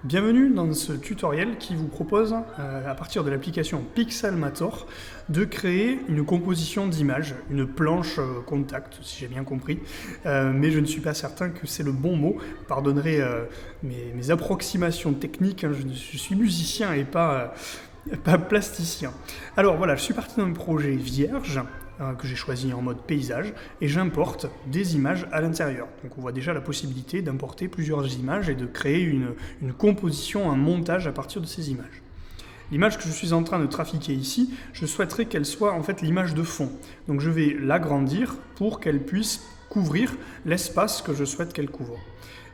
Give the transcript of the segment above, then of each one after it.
Bienvenue dans ce tutoriel qui vous propose, à partir de l'application Pixelmator, de créer une composition d'images, une planche contact, si j'ai bien compris, mais je ne suis pas certain que c'est le bon mot. Pardonnerez mes approximations techniques, hein, je suis musicien et pas plasticien. Alors voilà, je suis parti d'un projet vierge, que j'ai choisi en mode paysage, et j'importe des images à l'intérieur. Donc on voit déjà la possibilité d'importer plusieurs images et de créer une composition, un montage à partir de ces images. L'image que je suis en train de trafiquer ici, je souhaiterais qu'elle soit en fait l'image de fond. Donc je vais l'agrandir pour qu'elle puisse couvrir l'espace que je souhaite qu'elle couvre.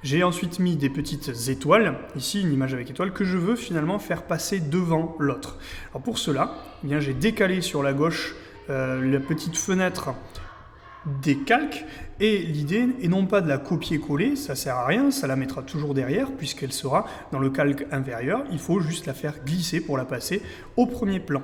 J'ai ensuite mis des petites étoiles, ici une image avec étoile, que je veux finalement faire passer devant l'autre. Alors pour cela, eh bien, j'ai décalé sur la gauche la petite fenêtre des calques, et l'idée est non pas de la copier-coller, ça sert à rien, ça la mettra toujours derrière puisqu'elle sera dans le calque inférieur, il faut juste la faire glisser pour la passer au premier plan.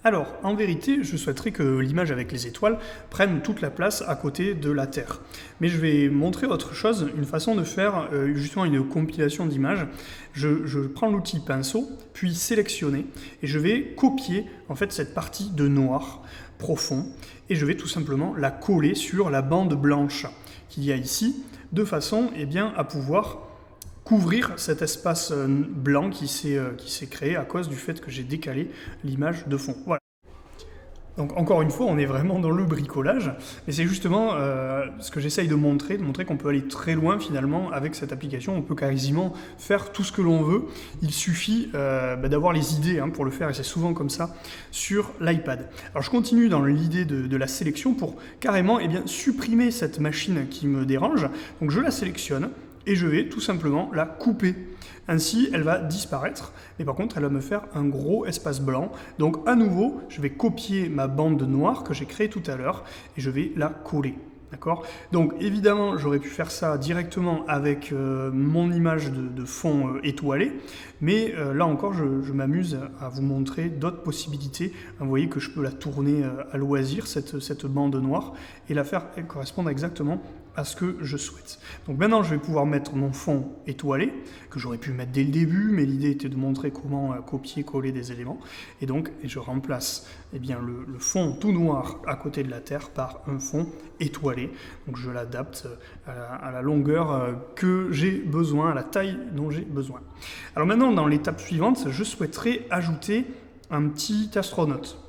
Alors, en vérité, je souhaiterais que l'image avec les étoiles prenne toute la place à côté de la Terre. Mais je vais montrer autre chose, une façon de faire justement une compilation d'images. Je prends l'outil pinceau, puis sélectionner, et je vais copier en fait cette partie de noir profond, et je vais tout simplement la coller sur la bande blanche qu'il y a ici, de façon à pouvoir couvrir cet espace blanc qui s'est créé à cause du fait que j'ai décalé l'image de fond. Voilà. Donc encore une fois, on est vraiment dans le bricolage, et c'est justement ce que j'essaye de montrer qu'on peut aller très loin finalement avec cette application. On peut quasiment faire tout ce que l'on veut, il suffit d'avoir les idées pour le faire, et c'est souvent comme ça sur l'iPad. Alors je continue dans l'idée de la sélection pour carrément supprimer cette machine qui me dérange. Donc je la sélectionne, et je vais tout simplement la couper. Ainsi, elle va disparaître, mais par contre, elle va me faire un gros espace blanc. Donc, à nouveau, je vais copier ma bande noire que j'ai créée tout à l'heure, et je vais la coller. D'accord ? Donc, évidemment, j'aurais pu faire ça directement avec mon image de fond étoilé, mais là encore, je m'amuse à vous montrer d'autres possibilités. Vous voyez que je peux la tourner à loisir, cette bande noire, et la faire correspondre exactement à ce que je souhaite. Donc maintenant, je vais pouvoir mettre mon fond étoilé, que j'aurais pu mettre dès le début, mais l'idée était de montrer comment copier-coller des éléments. Et donc, je remplace le fond tout noir à côté de la Terre par un fond étoilé. Donc je l'adapte à la longueur que j'ai besoin, à la taille dont j'ai besoin. Alors maintenant, dans l'étape suivante, je souhaiterais ajouter un petit astronaute.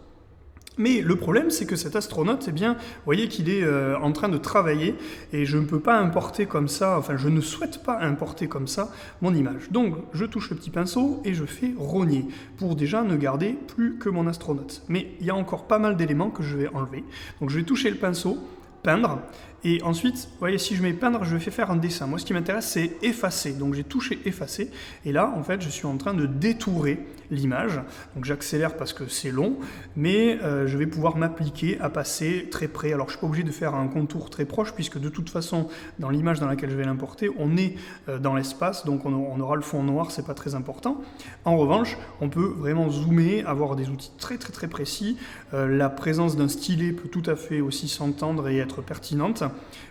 Mais le problème, c'est que cet astronaute, vous voyez qu'il est en train de travailler, et je ne peux pas importer comme ça, enfin je ne souhaite pas importer comme ça mon image. Donc je touche le petit pinceau et je fais rogner, pour déjà ne garder plus que mon astronaute. Mais il y a encore pas mal d'éléments que je vais enlever. Donc je vais toucher le pinceau, peindre, et ensuite, vous voyez, si je mets peindre, je vais faire un dessin. Moi, ce qui m'intéresse, c'est effacer. Donc j'ai touché effacer, et là, en fait, je suis en train de détourer l'image. Donc j'accélère parce que c'est long, mais je vais pouvoir m'appliquer à passer très près. Alors je ne suis pas obligé de faire un contour très proche, puisque de toute façon, dans l'image dans laquelle je vais l'importer, on est dans l'espace, donc on aura le fond noir, c'est pas très important. En revanche, on peut vraiment zoomer, avoir des outils très très très précis. La présence d'un stylet peut tout à fait aussi s'entendre et être pertinente,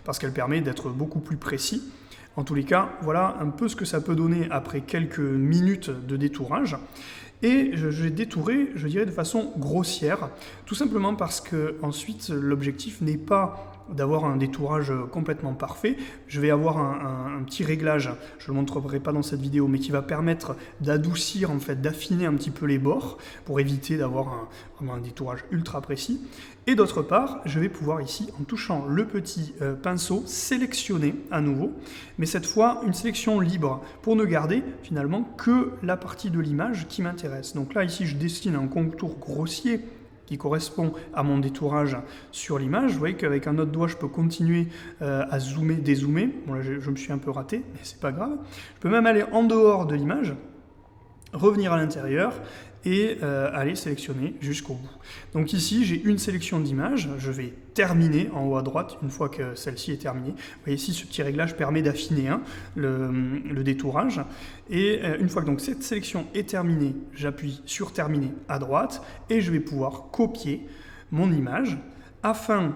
parce qu'elle permet d'être beaucoup plus précis. En tous les cas, voilà un peu ce que ça peut donner après quelques minutes de détourage. Et je vais détourer, je dirais, de façon grossière, tout simplement parce que ensuite l'objectif n'est pas d'avoir un détourage complètement parfait. Je vais avoir un petit réglage, je ne le montrerai pas dans cette vidéo, mais qui va permettre d'adoucir, en fait, d'affiner un petit peu les bords pour éviter d'avoir vraiment un détourage ultra précis. Et d'autre part, je vais pouvoir ici, en touchant le petit pinceau, sélectionner à nouveau, mais cette fois une sélection libre pour ne garder finalement que la partie de l'image qui m'intéresse. Donc là, ici, je dessine un contour grossier qui correspond à mon détourage sur l'image. Vous voyez qu'avec un autre doigt, je peux continuer à zoomer, dézoomer. Bon, là, je me suis un peu raté, mais c'est pas grave. Je peux même aller en dehors de l'image, revenir à l'intérieur et aller sélectionner jusqu'au bout. Donc ici, j'ai une sélection d'images. Je vais terminer en haut à droite une fois que celle-ci est terminée. Vous voyez ici, ce petit réglage permet d'affiner le détourage. Et une fois que donc, cette sélection est terminée, j'appuie sur terminer à droite et je vais pouvoir copier mon image afin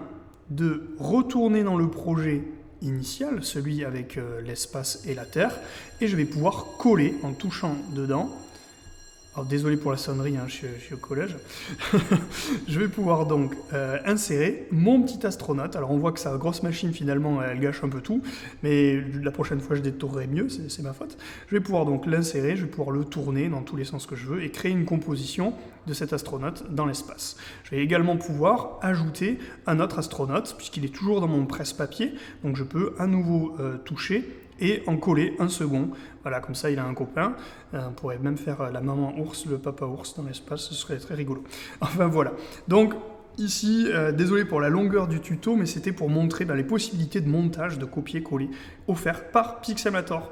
de retourner dans le projet initial, celui avec l'espace et la terre, et je vais pouvoir coller en touchant dedans. Alors désolé pour la sonnerie, hein, je suis au collège. Je vais pouvoir donc insérer mon petit astronaute. Alors on voit que sa grosse machine finalement elle gâche un peu tout, mais la prochaine fois je détourerai mieux, c'est ma faute. Je vais pouvoir donc l'insérer, je vais pouvoir le tourner dans tous les sens que je veux et créer une composition de cet astronaute dans l'espace. Je vais également pouvoir ajouter un autre astronaute, puisqu'il est toujours dans mon presse-papier, donc je peux à nouveau toucher et en coller un second. Voilà, comme ça il a un copain. On pourrait même faire la maman ours, le papa ours dans l'espace, ce serait très rigolo. Enfin voilà. Donc ici, désolé pour la longueur du tuto, mais c'était pour montrer les possibilités de montage, de copier-coller offertes par Pixelmator.